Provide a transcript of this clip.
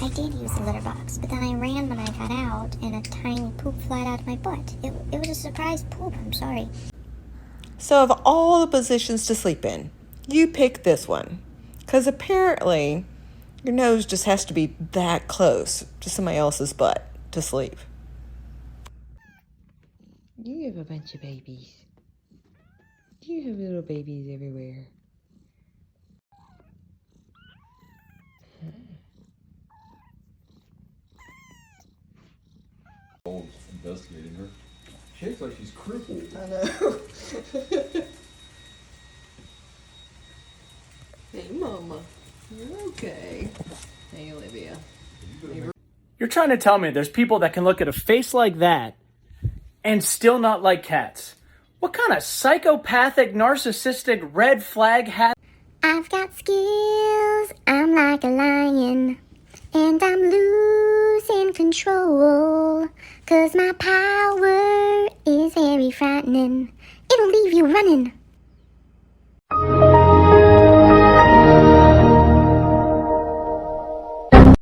I did use the litter box, but then I ran when I got out, and a tiny poop flied out of my butt. It was a surprise poop, I'm sorry. So of all the positions to sleep in, you pick this one. Because apparently, your nose just has to be that close to somebody else's butt to sleep. You have a bunch of babies. You have little babies everywhere. Investigating her. She looks like she's crippled. I know. Hey, Mama. You're okay. Hey, Olivia. You're trying to tell me there's people that can look at a face like that and still not like cats? What kind of psychopathic, narcissistic red flag hat? I've got skills, I'm like a lion, and I'm losing control, 'cause my power is very frightening. It'll leave you running.